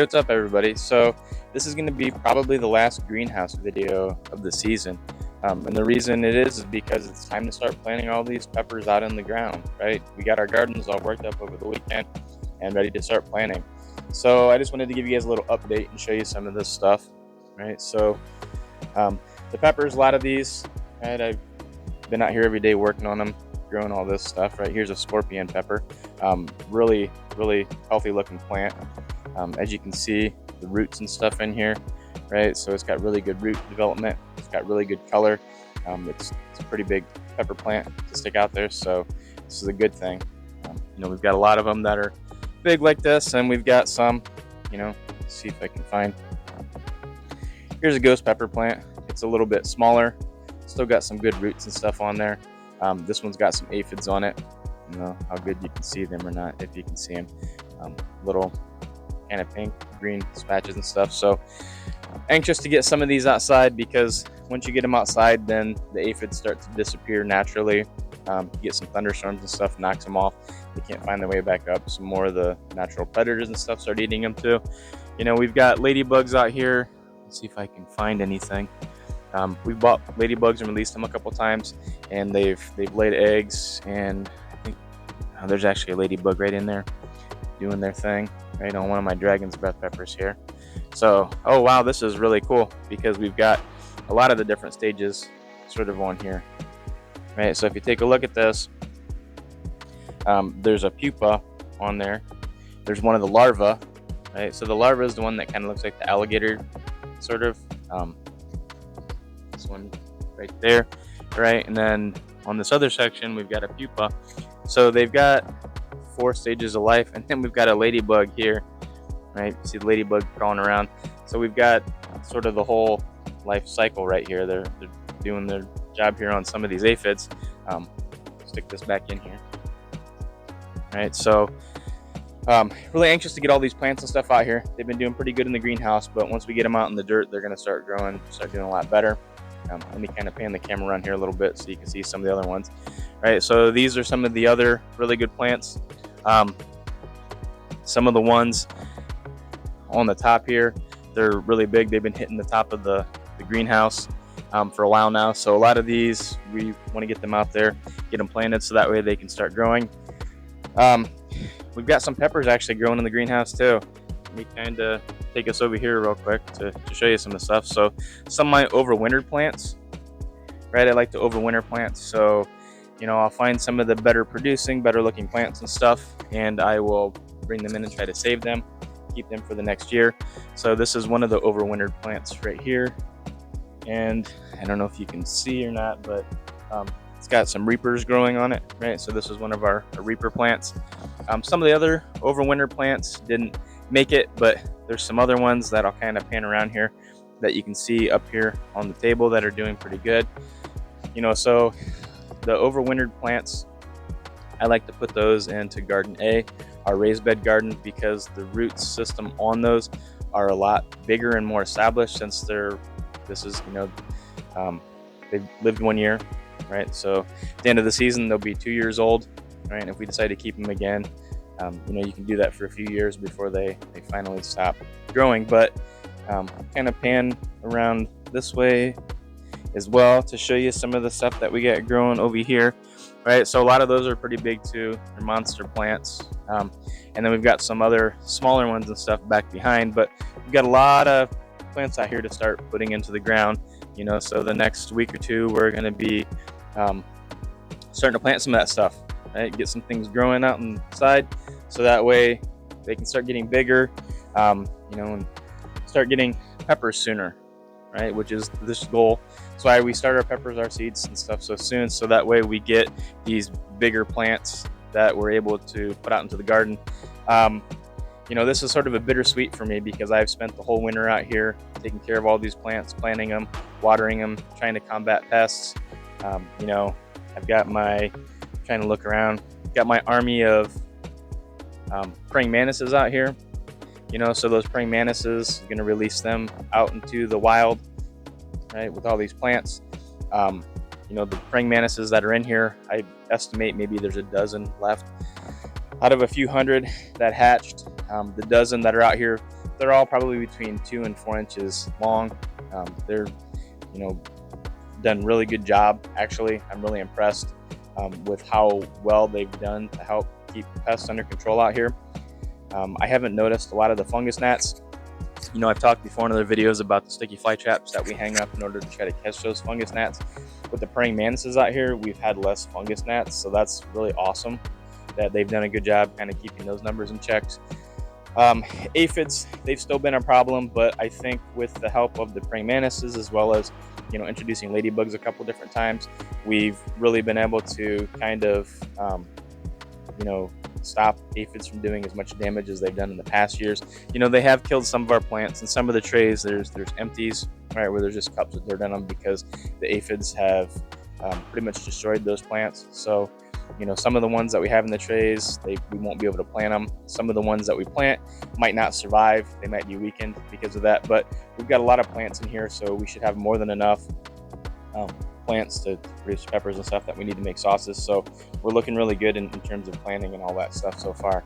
What's up, everybody? So this is going to be probably the last greenhouse video of the season, and the reason it is because it's time to start planting all these peppers out in the ground. Right, we got our gardens all worked up over the weekend and ready to start planting. So I just wanted to give you guys a little update and show you some of this stuff. Right, so the peppers, a lot of these, right, I've been out here every day working on them, growing all this stuff. Right, here's a scorpion pepper, really healthy looking plant. As you can see, the roots and stuff in here, right? So it's got really good root development. It's got really good color. It's a pretty big pepper plant to stick out there, so this is a good thing. We've got a lot of them that are big like this, and we've got some, let's see if I can find. Here's a ghost pepper plant. It's a little bit smaller. Still got some good roots and stuff on there. This one's got some aphids on it. I don't know how good you can see them or not, if you can see them. Little kind of pink, green patches and stuff. So anxious to get some of these outside, because once you get them outside, then the aphids start to disappear naturally. You get some thunderstorms and stuff, knocks them off. They can't find their way back up. Some more of the natural predators and stuff start eating them too. We've got ladybugs out here. Let's see if I can find anything. We've bought ladybugs and released them a couple times, and they've laid eggs, and I think there's actually a ladybug right in there doing their thing right on one of my dragon's breath peppers here. So, oh wow, this is really cool because we've got a lot of the different stages sort of on here, right? So if you take a look at this, there's a pupa on there. There's one of the larvae, right? So the larva is the one that kind of looks like the alligator, sort of. This one right there, right? And then on this other section, we've got a pupa. So they've got 4 stages of life, and then we've got a ladybug here, right? You see the ladybug crawling around. So we've got sort of the whole life cycle right here. They're doing their job here on some of these aphids. Stick this back in here, right? So really anxious to get all these plants and stuff out here. They've been doing pretty good in the greenhouse, but once we get them out in the dirt, they're going to start growing, start doing a lot better. Let me kind of pan the camera around here a little bit so you can see some of the other ones. Right, so these are some of the other really good plants. Some of the ones on the top here, they're really big. They've been hitting the top of the greenhouse for a while now. So a lot of these, we want to get them out there, get them planted so that way they can start growing. We've got some peppers actually growing in the greenhouse too. Let me kind of take us over here real quick to show you some of the stuff. So some of my overwintered plants, right? I like to overwinter plants. So, I'll find some of the better producing, better looking plants and stuff, and I will bring them in and try to save them, keep them for the next year. So this is one of the overwintered plants right here. And I don't know if you can see or not, but it's got some reapers growing on it, right? So this is one of our reaper plants. Some of the other overwintered plants didn't make it, but there's some other ones that I'll kind of pan around here that you can see up here on the table that are doing pretty good. So the overwintered plants, I like to put those into Garden A, our raised bed garden, because the root system on those are a lot bigger and more established since they've lived 1 year, right? So at the end of the season, they'll be 2 years old, right? And if we decide to keep them again, you can do that for a few years before they finally stop growing. But kind of pan around this way as well to show you some of the stuff that we got growing over here, right? So a lot of those are pretty big too. They're monster plants. And then we've got some other smaller ones and stuff back behind, but we've got a lot of plants out here to start putting into the ground. So the next week or two, we're going to be starting to plant some of that stuff, right? Get some things growing out inside, so that way they can start getting bigger, and start getting peppers sooner, right? Which is this goal. That's why we start our peppers, our seeds and stuff so soon, so that way we get these bigger plants that we're able to put out into the garden. This is sort of a bittersweet for me because I've spent the whole winter out here taking care of all these plants, planting them, watering them, trying to combat pests. I've got trying to look around, got my army of praying mantises out here. So those praying mantises, going to release them out into the wild, right, with all these plants. The praying mantises that are in here, I estimate maybe there's a dozen left out of a few hundred that hatched. The dozen that are out here they're all probably between 2 and 4 inches long. They're, you know, done really good job. Actually, I'm really impressed with how well they've done to help keep pests under control out here. I haven't noticed a lot of the fungus gnats. You know, I've talked before in other videos about the sticky fly traps that we hang up in order to try to catch those fungus gnats. With the praying mantises out here, we've had less fungus gnats, so that's really awesome that they've done a good job kind of keeping those numbers in check. Aphids, they've still been a problem, but I think with the help of the praying mantises, as well as, you know, introducing ladybugs a couple different times, we've really been able to kind of, you know, stop aphids from doing as much damage as they've done in the past years. You know, they have killed some of our plants. In some of the trays, there's empties, right, where there's just cups with dirt in them because the aphids have pretty much destroyed those plants. So, you know, some of the ones that we have in the trays, we won't be able to plant them. Some of the ones that we plant might not survive. They might be weakened because of that. But we've got a lot of plants in here, so we should have more than enough plants to produce peppers and stuff that we need to make sauces. So we're looking really good in terms of planting and all that stuff so far.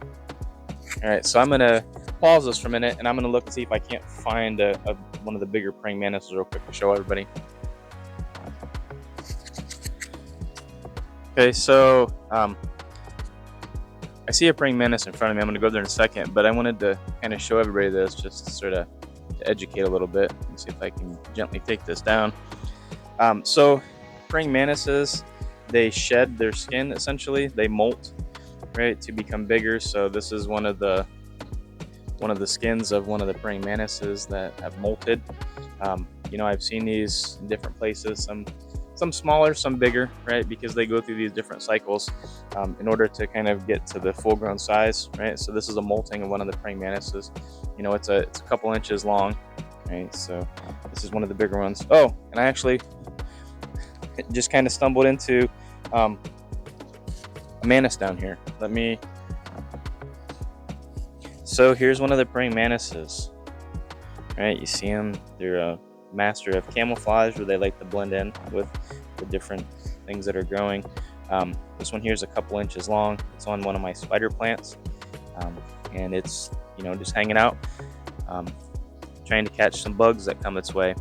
All right, so I'm gonna pause this for a minute, and I'm gonna look and see if I can't find one of the bigger praying mantises real quick to show everybody. Okay, so I see a praying mantis in front of me. I'm going to go there in a second, but I wanted to kind of show everybody this just to sort of to educate a little bit. Let me see if I can gently take this down. So praying mantises, they shed their skin essentially. They molt, right, to become bigger. So this is one of the skins of one of the praying mantises that have molted. You know, I've seen these in different places. Some smaller, some bigger, right? Because they go through these different cycles in order to kind of get to the full-grown size, right? So this is a molting of one of the praying mantises. You know, it's a couple inches long, right? So this is one of the bigger ones. Oh, and I actually just kind of stumbled into a mantis down here. So here's one of the praying mantises, right? You see them. They're a master of camouflage, where they like to blend in with the different things that are growing. This one here is a couple inches long. It's on one of my spider plants, and it's, you know, just hanging out, trying to catch some bugs that come its way.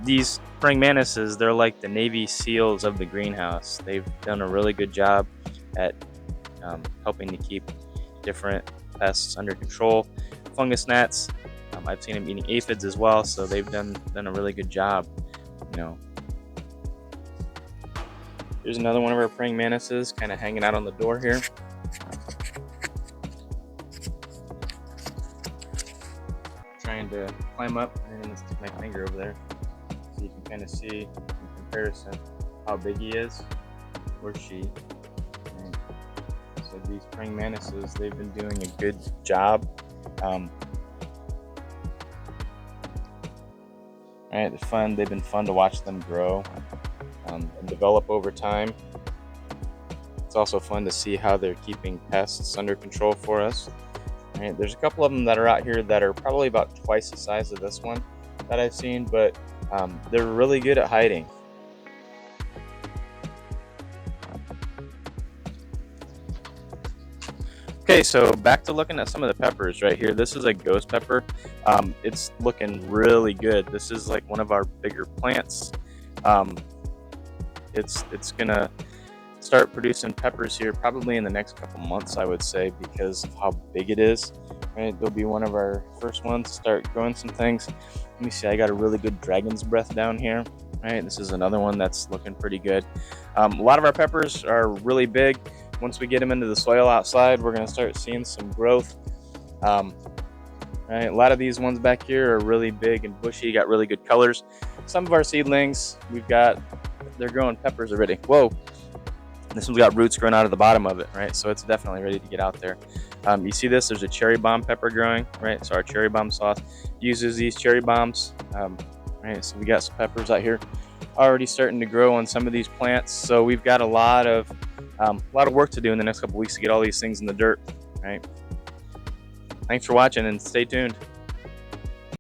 These praying mantises, they're like the Navy SEALs of the greenhouse. They've done a really good job at helping to keep different pests under control. Fungus gnats, I've seen them eating aphids as well, so they've done a really good job. You know, here's another one of our praying mantises kind of hanging out on the door here. Trying to climb up, and let's stick my finger over there so you can kind of see in comparison how big he is, or she. And so these praying mantises, they've been doing a good job. Right, they're fun. They've been fun to watch them grow and develop over time. It's also fun to see how they're keeping pests under control for us. Right, there's a couple of them that are out here that are probably about twice the size of this one that I've seen, but they're really good at hiding. Okay, so back to looking at some of the peppers right here. This is a ghost pepper. It's looking really good. This is like one of our bigger plants. It's gonna start producing peppers here probably in the next couple months, I would say, because of how big it is. Right, they'll be one of our first ones to start growing some things. Let me see. I got a really good dragon's breath down here. Right, this is another one that's looking pretty good. A lot of our peppers are really big. Once we get them into the soil outside, we're going to start seeing some growth. Right, a lot of these ones back here are really big and bushy, got really good colors. Some of our seedlings, they're growing peppers already. Whoa, this one's got roots growing out of the bottom of it, right? So it's definitely ready to get out there. You see this, there's a cherry bomb pepper growing, right? So our cherry bomb sauce uses these cherry bombs, right? So we got some peppers out here already starting to grow on some of these plants. So we've got a lot of work to do in the next couple weeks to get all these things in the dirt, right? Thanks for watching and stay tuned.